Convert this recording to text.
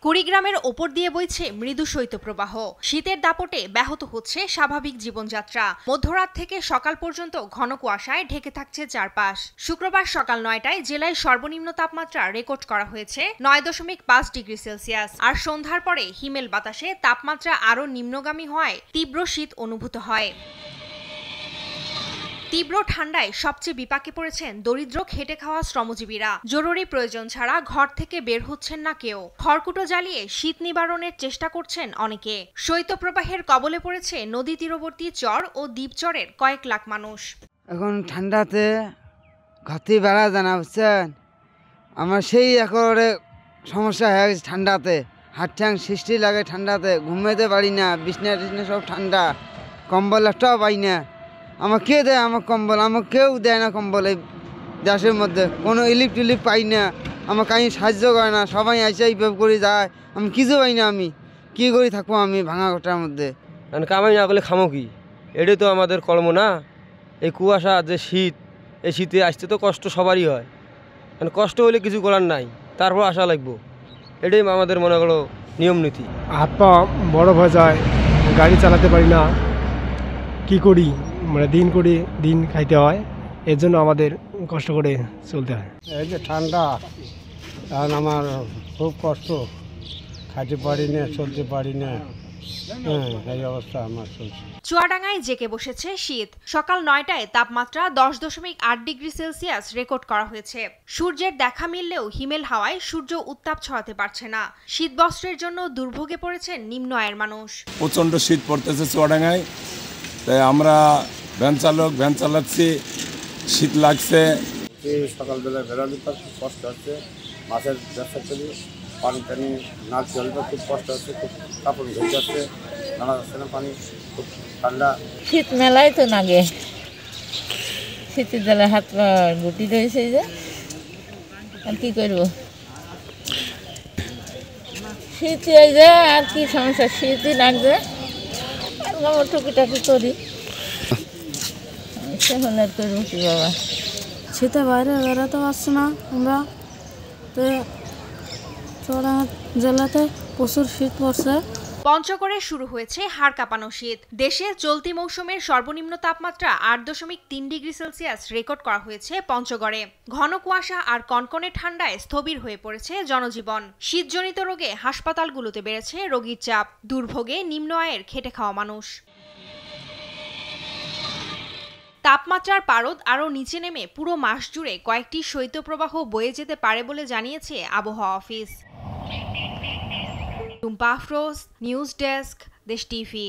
কুড়িগ্রামের ওপর দিয়ে বইছে মৃদু শৈত্যপ্রবাহ। শীতের দাপটে ব্যাহত হচ্ছে স্বাভাবিক জীবনযাত্রা। মধ্যরাত থেকে সকাল পর্যন্ত ঘন কুয়াশায় ঢেকে থাকছে চারপাশ। শুক্রবার সকাল ৯টায় জেলায় সর্বনিম্ন তাপমাত্রা রেকর্ড করা হয়েছে ৯.৫ ডিগ্রি সেলসিয়াস। আর সন্ধ্যার পরে হিমেল বাতাসে তাপমাত্রা আরও নিম্নগামী হওয়ায় তীব্র শীত অনুভূত হয়। তীব্র ঠান্ডায় সবচেয়ে বিপাকে পড়েছেন দরিদ্র খেটে খাওয়া শ্রমজীবীরা। জরুরি প্রয়োজন ছাড়া ঘর থেকে বের হচ্ছেন না কেউ। খড়কুটো জ্বালিয়ে শীত নিবারণের চেষ্টা করছেন অনেকে। শৈত্যপ্রবাহের কবলে পড়েছে নদী তীরবর্তী চর ও দ্বীপচরের কয়েক লাখ মানুষ। এখন ঠান্ডাতে ঘর বেড়া জানা বুঝছেন, আমার সেই একেবারে সমস্যা হয়ে গেছে। ঠান্ডাতে হাত ঠ্যাং সৃষ্টি লাগে, ঠান্ডাতে ঘুমাইতে পারি না, বিছনা টিছনা সব ঠান্ডা, কম্বল একটাও পাই না। আমার কে দেয় আমার কম্বল? আমার কেউ দেয় না কম্বল। এই দেশের মধ্যে কোনো ইলিপ টিলিপ পাই না, আমার কাহিনী সাহায্য করে না, সবাই আইসা এইভাবে করে যায়, আমি কিছু পাই না। আমি কী করে থাকবো আমি ভাঙা ঘরটার মধ্যে? কারণ কামাই না করলে খামো কি? এটাই তো আমাদের কর্ম না। এই কুয়াশা যে শীত, এই শীতে আসতে তো কষ্ট সবারই হয়, কারণ কষ্ট হলে কিছু করার নাই, তারপর আসা লাগবো। এটাই আমাদের মনে করো নিয়ম নীতি। হাত পা বরফ হয়ে যায়, গাড়ি চালাতে পারি না, কি করি? মানে দিন খাইতে হয়, এর জন্য আমাদের কষ্ট করে চলতে হয়। এই যে ঠান্ডা, কারণ আমার খুব কষ্ট, খাইতে পারি না, চলতে পারি না, এই অবস্থা আমার চলছে। চুয়াডাঙ্গায় জেকে বসেছে শীত। সকাল ৯টায় তাপমাত্রা 10.৮ ডিগ্রি সেলসিয়াস রেকর্ড করা হয়েছে। সূর্যের দেখা মিললেও হিমেল হাওয়ায় সূর্য উত্তাপ ছড়াতে পারছে না। শীত বস্ত্রের জন্য দুর্ভোগে পড়েছেন নিম্ন আয়ের মানুষ। প্রচণ্ড শীত পড়তেছে চুয়াডাঙ্গায়, তাই আমরা ভ্যান চালাচ্ছি, শীত লাগছে। সকালবেলা বেরোলে তো খুব কষ্ট হচ্ছে, মাছের ব্যবসা করি, পানি টানি না চলবে, খুব কষ্ট হচ্ছে, খুব কাপড় ধুতে হচ্ছে, নানা যাচ্ছে না, পানি খুব ঠান্ডা। শীত মেলাই তো নাগে, শীতের জ্বালা হাত পা গুটি রয়েছে যে, আর কি করবো? শীত এই যে আর কি সমস্যা, শীতই লাগছে, আর টুকিটাকি করি, সে হলে আর করবো কি বাবা? শীতে বাইরে বেরোতে পারছি না আমরা, তো চুয়াডাঙ্গা জেলাতে প্রচুর শীত পড়ছে। পঞ্চগড়ে শুরু হয়েছে হাড় কাঁপানো শীত। দেশে চলতি মৌসুমের সর্বনিম্ন তাপমাত্রা 8.3 ডিগ্রি সেলসিয়াস রেকর্ড করা হয়েছে পঞ্চগড়ে। ঘন কুয়াশা আর কনকনে ঠান্ডায় স্থবির হয়ে পড়েছে জনজীবন। শীতজনিত রোগে হাসপাতালগুলোতে বেড়েছে রোগীর চাপ। দুর্ভোগে নিম্ন আয়ের খেটে খাওয়া মানুষ। তাপমাত্রার পারদ আরও নিচে নেমে পুরো মাস জুড়ে কয়েকটি শৈত্যপ্রবাহ বয়ে যেতে পারে বলে জানিয়েছে আবহাওয়া office. Tumpa Afroz, news desk, দেশ টিভি।